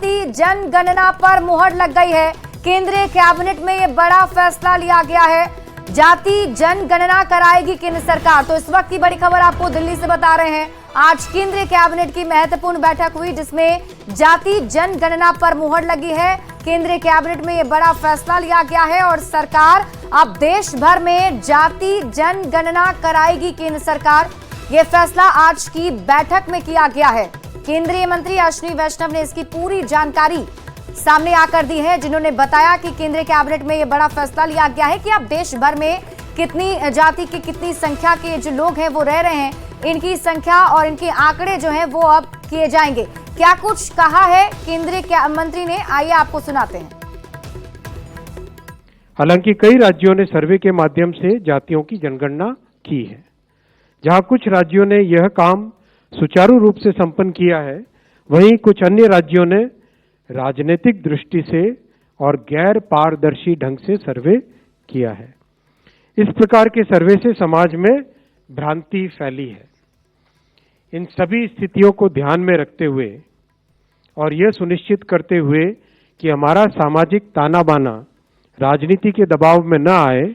जाति जनगणना पर मुहर लग गई है। केंद्रीय कैबिनेट में ये बड़ा फैसला लिया गया है। जाति जनगणना कराएगी केंद्र सरकार। तो इस वक्त की बड़ी खबर आपको दिल्ली से बता रहे हैं। आज केंद्रीय कैबिनेट की महत्वपूर्ण बैठक हुई जिसमें जाति जनगणना पर मुहर लगी है। केंद्रीय कैबिनेट में ये बड़ा फैसला लिया गया है और सरकार अब देश भर में जाति जनगणना कराएगी केंद्र सरकार। ये फैसला आज की बैठक में किया गया है। केंद्रीय मंत्री अश्विनी वैष्णव ने इसकी पूरी जानकारी सामने आकर दी है, जिन्होंने बताया कि केंद्रीय कैबिनेट में ये बड़ा फैसला लिया गया है कि अब देश भर में कितनी जाति की कितनी संख्या के जो लोग हैं वो रह रहे हैं, इनकी संख्या और इनके आंकड़े जो हैं वो अब किए जाएंगे। क्या कुछ कहा है केंद्रीय मंत्री ने, आइए आपको सुनाते हैं। हालांकि कई राज्यों ने सर्वे के माध्यम से जातियों की जनगणना की है। जहां कुछ राज्यों ने यह काम सुचारू रूप से संपन्न किया है, वहीं कुछ अन्य राज्यों ने राजनीतिक दृष्टि से और गैर पारदर्शी ढंग से सर्वे किया है। इस प्रकार के सर्वे से समाज में भ्रांति फैली है। इन सभी स्थितियों को ध्यान में रखते हुए और यह सुनिश्चित करते हुए कि हमारा सामाजिक ताना बाना राजनीति के दबाव में न आए,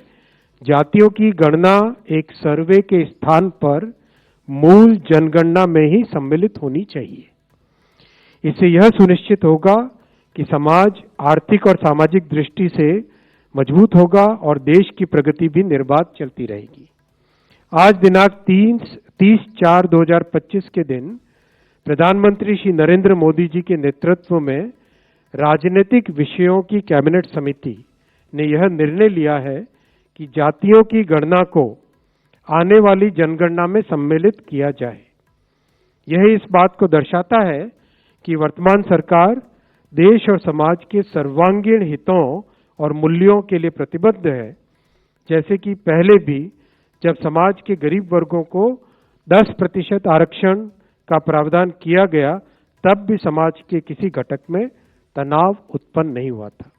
जातियों की गणना एक सर्वे के स्थान पर मूल जनगणना में ही सम्मिलित होनी चाहिए। इससे यह सुनिश्चित होगा कि समाज आर्थिक और सामाजिक दृष्टि से मजबूत होगा और देश की प्रगति भी निर्बाध चलती रहेगी। आज दिनांक 30/4/2025 के दिन प्रधानमंत्री श्री नरेंद्र मोदी जी के नेतृत्व में राजनीतिक विषयों की कैबिनेट समिति ने यह निर्णय लिया है कि जातियों की गणना को आने वाली जनगणना में सम्मिलित किया जाए। यह इस बात को दर्शाता है कि वर्तमान सरकार देश और समाज के सर्वांगीण हितों और मूल्यों के लिए प्रतिबद्ध है। जैसे कि पहले भी जब समाज के गरीब वर्गों को 10% आरक्षण का प्रावधान किया गया, तब भी समाज के किसी घटक में तनाव उत्पन्न नहीं हुआ था।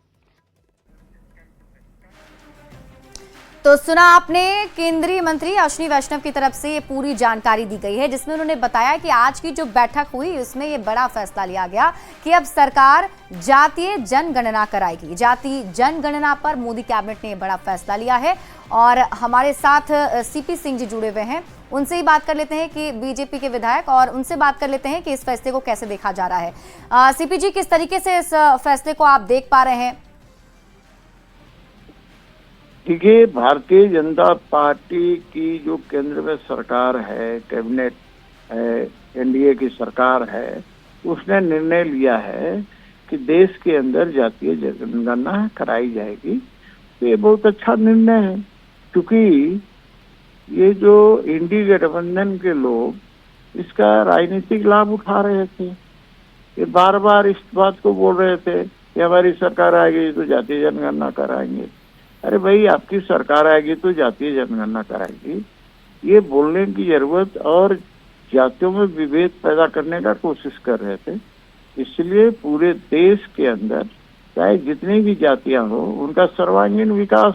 तो सुना आपने, केंद्रीय मंत्री अश्विनी वैष्णव की तरफ से ये पूरी जानकारी दी गई है, जिसमें उन्होंने बताया कि आज की जो बैठक हुई उसमें ये बड़ा फैसला लिया गया कि अब सरकार जातीय जनगणना कराएगी। जाति जनगणना पर मोदी कैबिनेट ने बड़ा फैसला लिया है। और हमारे साथ सीपी सिंह जी जुड़े हुए हैं, उनसे ही बात कर लेते हैं कि बीजेपी के विधायक, और उनसे बात कर लेते हैं कि इस फैसले को कैसे देखा जा रहा है। सीपी जी, किस तरीके से इस फैसले को आप देख पा रहे हैं? देखिए, भारतीय जनता पार्टी की जो केंद्र में सरकार है, कैबिनेट है, एनडीए की सरकार है, उसने निर्णय लिया है कि देश के अंदर जातीय जनगणना कराई जाएगी। तो ये बहुत अच्छा निर्णय है, क्योंकि ये जो इंडी गठबंधन के लोग इसका राजनीतिक लाभ उठा रहे थे। ये बार बार इस बात को बोल रहे थे कि हमारी सरकार आएगी तो जातीय जनगणना कराएंगे। अरे भाई, आपकी सरकार आएगी तो जातीय जनगणना कराएगी, ये बोलने की जरूरत और जातियों में विभेद पैदा करने का कोशिश कर रहे थे। इसलिए पूरे देश के अंदर चाहे जितनी भी जातियां हो, उनका सर्वांगीण विकास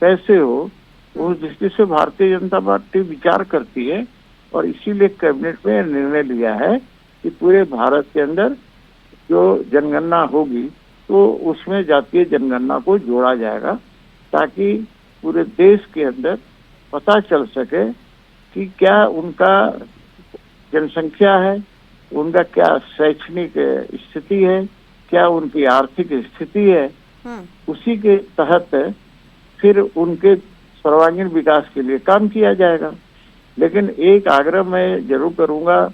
कैसे हो, उस दृष्टि से भारतीय जनता पार्टी विचार करती है। और इसीलिए कैबिनेट में निर्णय लिया है कि पूरे भारत के अंदर जो जनगणना होगी तो उसमें जातीय जनगणना को जोड़ा जाएगा, ताकि पूरे देश के अंदर पता चल सके कि क्या उनका जनसंख्या है, उनका क्या शैक्षणिक स्थिति है, क्या उनकी आर्थिक स्थिति है। उसी के तहत फिर उनके सर्वांगीण विकास के लिए काम किया जाएगा। लेकिन एक आग्रह मैं जरूर करूंगा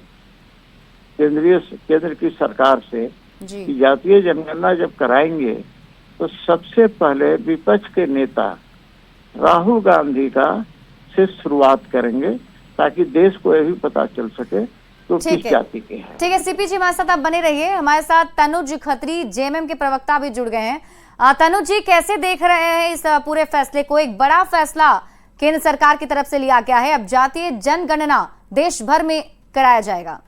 केंद्र की सरकार से कि जातीय जनगणना जब कराएंगे तो सबसे पहले विपक्ष के नेता राहुल गांधी का से शुरुआत करेंगे, ताकि देश को यही पता चल सके तो किस जाति के हैं। ठीक है सीपी जी, हमारे साथ आप बने रहिए। हमारे साथ तनुज खत्री, जेएमएम के प्रवक्ता भी जुड़ गए हैं। तनुज जी, कैसे देख रहे हैं इस पूरे फैसले को? एक बड़ा फैसला केंद्र सरकार की तरफ से लिया गया है, अब जातीय जनगणना देश भर में कराया जाएगा।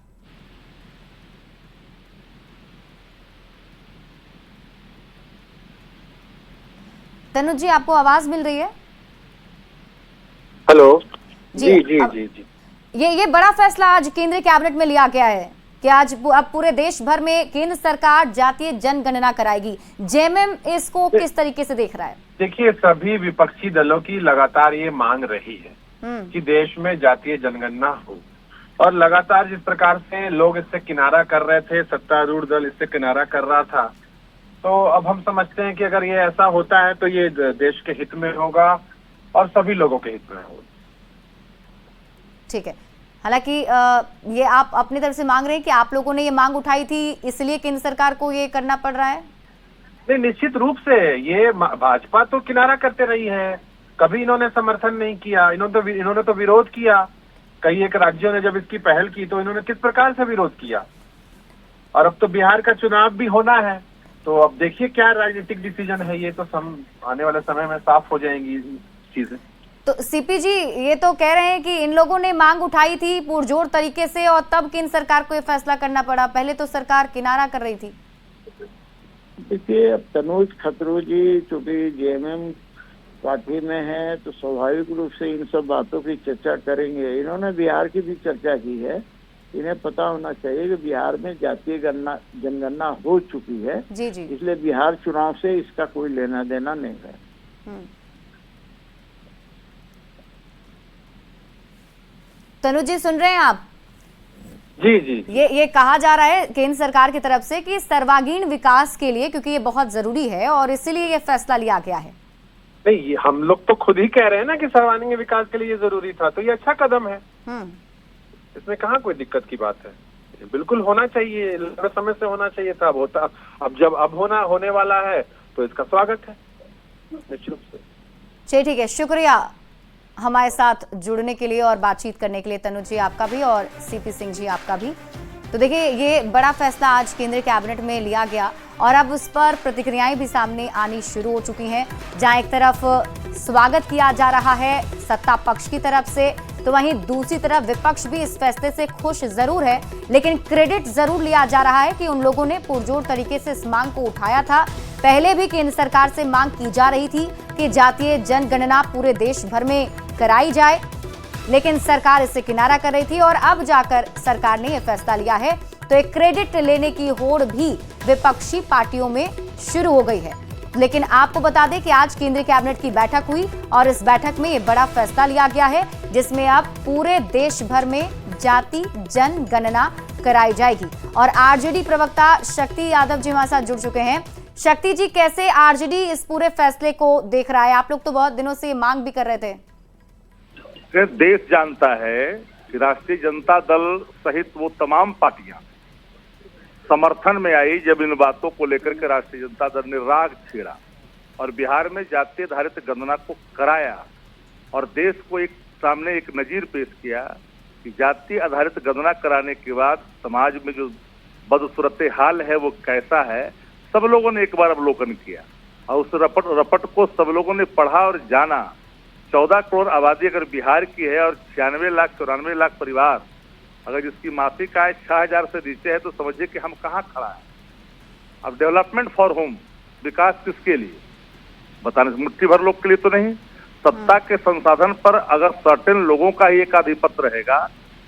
तनुज जी, आपको आवाज मिल रही है? हेलो जी जी जी जी। ये बड़ा फैसला आज केंद्रीय कैबिनेट में लिया गया है, कि आज अब पूरे देश भर में केंद्र सरकार जातीय जनगणना कराएगी। जेएमएम इसको किस तरीके से देख रहा है? देखिए, सभी विपक्षी दलों की लगातार ये मांग रही है कि देश में जातीय जनगणना हो, और लगातार जिस प्रकार से लोग इससे किनारा कर रहे थे, सत्तारूढ़ दल इससे किनारा कर रहा था, तो अब हम समझते हैं कि अगर ये ऐसा होता है तो ये देश के हित में होगा और सभी लोगों के हित में होगा। ठीक है, हालांकि ये आप अपनी तरफ से मांग रहे हैं कि आप लोगों ने ये मांग उठाई थी इसलिए केंद्र सरकार को ये करना पड़ रहा है? नहीं, निश्चित रूप से ये भाजपा तो किनारा करते रही है, कभी इन्होंने समर्थन नहीं किया, इन्होंने तो विरोध किया। कई एक राज्यों ने जब इसकी पहल की तो इन्होंने किस प्रकार से विरोध किया, और अब तो बिहार का चुनाव भी होना है, तो अब देखिए क्या राजनीतिक डिसीजन है, ये तो आने वाले समय में साफ हो जाएंगी चीजें। तो सीपी जी, ये तो कह रहे हैं कि इन लोगों ने मांग उठाई थी पुरजोर तरीके से और तब केंद्र सरकार को ये फैसला करना पड़ा, पहले तो सरकार किनारा कर रही थी। देखिए, अब तनुज खतरू जी चूंकि जेएमएम पार्टी में है तो स्वाभाविक रूप से इन सब बातों की चर्चा करेंगे। इन्होंने बिहार की भी चर्चा की है, इन्हें पता होना चाहिए कि बिहार में जातीय जनगणना हो चुकी है। जी जी। इसलिए बिहार चुनाव से इसका कोई लेना देना नहीं है। तनुज जी, सुन रहे हैं आप? जी जी। ये कहा जा रहा है केंद्र सरकार की तरफ से कि सर्वांगीण विकास के लिए, क्योंकि ये बहुत जरूरी है और इसीलिए ये फैसला लिया गया है। नहीं, हम लोग तो खुद ही कह रहे हैं ना कि सर्वांगीण विकास के लिए ये जरूरी था, तो ये अच्छा कदम है, इसमें कहाँ कोई दिक्कत की बात है। बिल्कुल होना चाहिए, लंबे समय से होना चाहिए था, अब होता, अब जब होने वाला है तो इसका स्वागत है निश्चित रूप से। चलिए ठीक है, शुक्रिया हमारे साथ जुड़ने के लिए और बातचीत करने के लिए तनुज जी आपका भी और सीपी सिंह जी आपका भी। तो देखिए, ये बड़ा फैसला आज केंद्रीय कैबिनेट में लिया गया और अब उस पर प्रतिक्रियाएं भी सामने आनी शुरू हो चुकी हैं। जहां एक तरफ स्वागत किया जा रहा है सत्ता पक्ष की तरफ से, तो वहीं दूसरी तरफ विपक्ष भी इस फैसले से खुश जरूर है, लेकिन क्रेडिट जरूर लिया जा रहा है कि उन लोगों ने पुरजोर तरीके से इस मांग को उठाया था। पहले भी केंद्र सरकार से मांग की जा रही थी कि जातीय जनगणना पूरे देश भर में कराई जाए, लेकिन सरकार इससे किनारा कर रही थी और अब जाकर सरकार ने यह फैसला लिया है, तो एक क्रेडिट लेने की होड़ भी विपक्षी पार्टियों में शुरू हो गई है। लेकिन आपको बता दें कि आज केंद्रीय कैबिनेट की बैठक हुई और इस बैठक में यह बड़ा फैसला लिया गया है, जिसमें अब पूरे देश भर में जाति जनगणना कराई जाएगी। और आरजेडी प्रवक्ता शक्ति यादव जी हमारे साथ जुड़ चुके हैं। शक्ति जी, कैसे आरजेडी इस पूरे फैसले को देख रहा है? आप लोग तो बहुत दिनों से मांग भी कर रहे थे। देश जानता है कि राष्ट्रीय जनता दल सहित वो तमाम पार्टियां समर्थन में आई जब इन बातों को लेकर के राष्ट्रीय जनता दल ने राग छेड़ा और बिहार में जातीय आधारित गणना को कराया और देश को एक सामने एक नजीर पेश किया कि जातीय आधारित गणना कराने के बाद समाज में जो बदसूरत हाल है वो कैसा है, सब लोगों ने एक बार अवलोकन किया और उस रपट को सब लोगों ने पढ़ा और जाना। 14 करोड़ आबादी अगर बिहार की है और 94 लाख परिवार अगर जिसकी मासिक आय 6000 से नीचे है, तो समझिए कि हम कहाँ खड़ा है। अब डेवलपमेंट फॉर होम, विकास किसके लिए? बताने मुट्ठी भर लोग के लिए तो नहीं। सत्ता के संसाधन पर अगर सर्टेन लोगों का ही एक आधिपत्य रहेगा,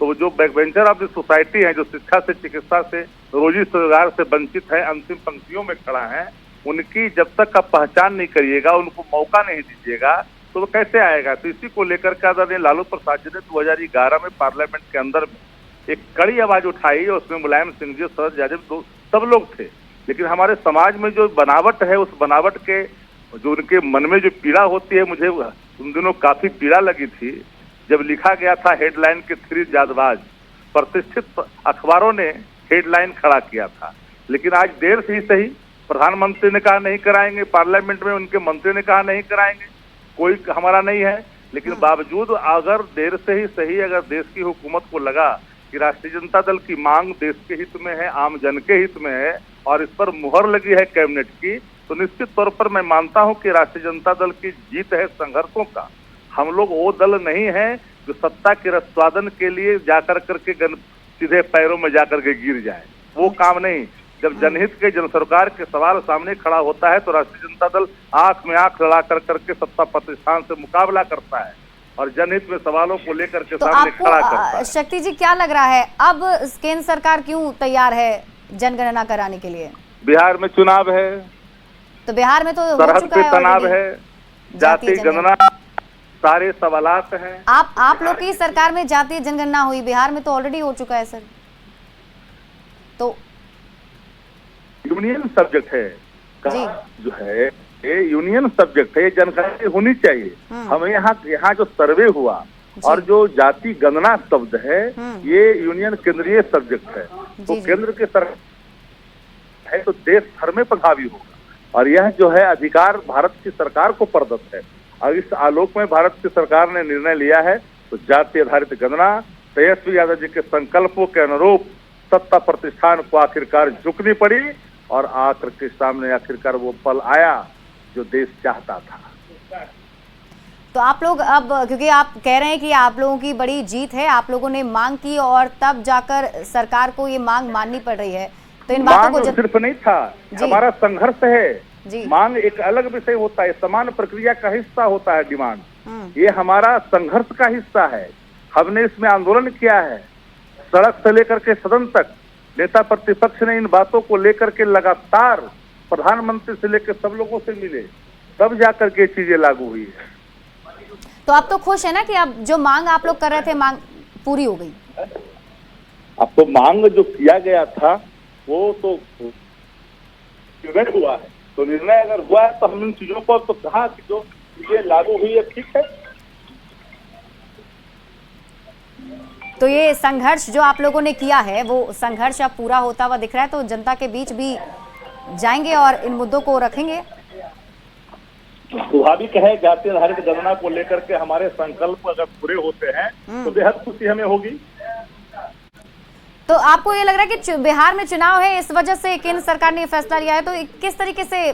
तो जो बैकवेंचर ऑफ द सोसाइटी है, जो शिक्षा से, चिकित्सा से, रोजी रोजगार से वंचित है, अंतिम पंक्तियों में खड़ा है, उनकी जब तक आप पहचान नहीं करिएगा, उनको मौका नहीं दीजिएगा, तो वो कैसे आएगा? तो इसी को लेकर के आदरणीय लालू प्रसाद जी ने 2011 में पार्लियामेंट के अंदर में एक कड़ी आवाज उठाई और उसमें मुलायम सिंह जी, शरद यादव, सब लोग थे। लेकिन हमारे समाज में जो बनावट है, उस बनावट के जो उनके मन में जो पीड़ा होती है, मुझे उन दिनों काफी पीड़ा लगी थी जब लिखा गया था हेडलाइन के 3 जादबाज। प्रतिष्ठित अखबारों ने हेडलाइन खड़ा किया था, लेकिन आज देर से ही सही प्रधानमंत्री ने कहा नहीं कराएंगे, पार्लियामेंट में उनके मंत्री ने कहा नहीं कराएंगे, कोई हमारा नहीं है। लेकिन बावजूद अगर देर से ही सही अगर देश की हुकूमत को लगा कि राष्ट्रीय जनता दल की मांग देश के हित में है, आम जन के हित में है और इस पर मुहर लगी है कैबिनेट की, तो निश्चित तौर पर मैं मानता हूं कि राष्ट्रीय जनता दल की जीत है संघर्षों का। हम लोग वो दल नहीं है जो सत्ता के रसवादन के लिए जाकर करके सीधे पैरों में जाकर के गिर जाए, वो काम नहीं। जब जनहित के, जन सरकार के सवाल सामने खड़ा होता है तो राष्ट्रीय जनता दल आंख में आंख लड़ा कर करके सत्ता प्रतिष्ठान से मुकाबला करता है। और जनहित में सवालों को लेकर के तो सामने खड़ा करता आपको है। शक्ति जी क्या लग रहा है, अब केंद्र सरकार क्यों तैयार है जनगणना कराने के लिए? बिहार में चुनाव है, तो बिहार में तो हो सरहद चुका पे है तनाव already। है, जाति गणना, सारे सवालात हैं। आप लोग की सरकार में जातीय जनगणना हुई, बिहार में तो ऑलरेडी हो चुका है सर। तो यूनियन सब्जेक्ट है जी। जो है ये यूनियन सब्जेक्ट है, ये जानकारी होनी चाहिए। हमें यहाँ जो सर्वे हुआ और जो जाति गणना शब्द है ये यूनियन केंद्रीय सब्जेक्ट है। तो केंद्र के सरकार है तो देश भर में प्रभावी होगा और यह जो है अधिकार भारत की सरकार को प्रदत्त है। और इस आलोक में भारत की सरकार ने निर्णय लिया है तो जाति आधारित गणना तेजस्वी यादव जी के संकल्पों के अनुरूप सत्ता प्रतिष्ठान को आखिरकार झुकनी पड़ी और आखिर के सामने आखिरकार वो पल आया जो देश चाहता था। तो आप लोग अब, क्योंकि आप कह रहे हैं कि आप लोगों की बड़ी जीत है, आप लोगों ने मांग की और तब जाकर सरकार को ये मांग माननी पड़ रही है, तो इन बातों को सिर्फ नहीं था, हमारा संघर्ष है जी। मांग एक अलग विषय होता है, समान प्रक्रिया का हिस्सा होता है डिमांड। ये हमारा संघर्ष का हिस्सा है। हमने इसमें आंदोलन किया है, सड़क से लेकर के सदन तक नेता प्रतिपक्ष ने इन बातों को लेकर के लगातार प्रधानमंत्री से लेकर सब लोगों से मिले, तब जाकर के चीजें लागू हुई है। तो आप तो खुश है ना कि अब जो मांग आप लोग कर रहे थे मांग पूरी हो गई? अब तो मांग जो किया गया था वो तो निर्णय हुआ है, तो निर्णय अगर हुआ है तो हम इन चीजों पर तो कहा कि जो ये लागू हुई है ठीक है। तो ये संघर्ष जो आप लोगों ने किया है वो संघर्ष अब पूरा होता हुआ दिख रहा है, तो जनता के बीच भी जाएंगे और इन मुद्दों को रखेंगे। स्वाभाविक है, जाति आधारित गणना को लेकर के हमारे संकल्प अगर पूरे होते हैं तो बेहद खुशी हमें होगी। तो आपको ये लग रहा है कि बिहार में चुनाव है, इस वजह से केंद्र सरकार ने फैसला लिया है, तो किस तरीके से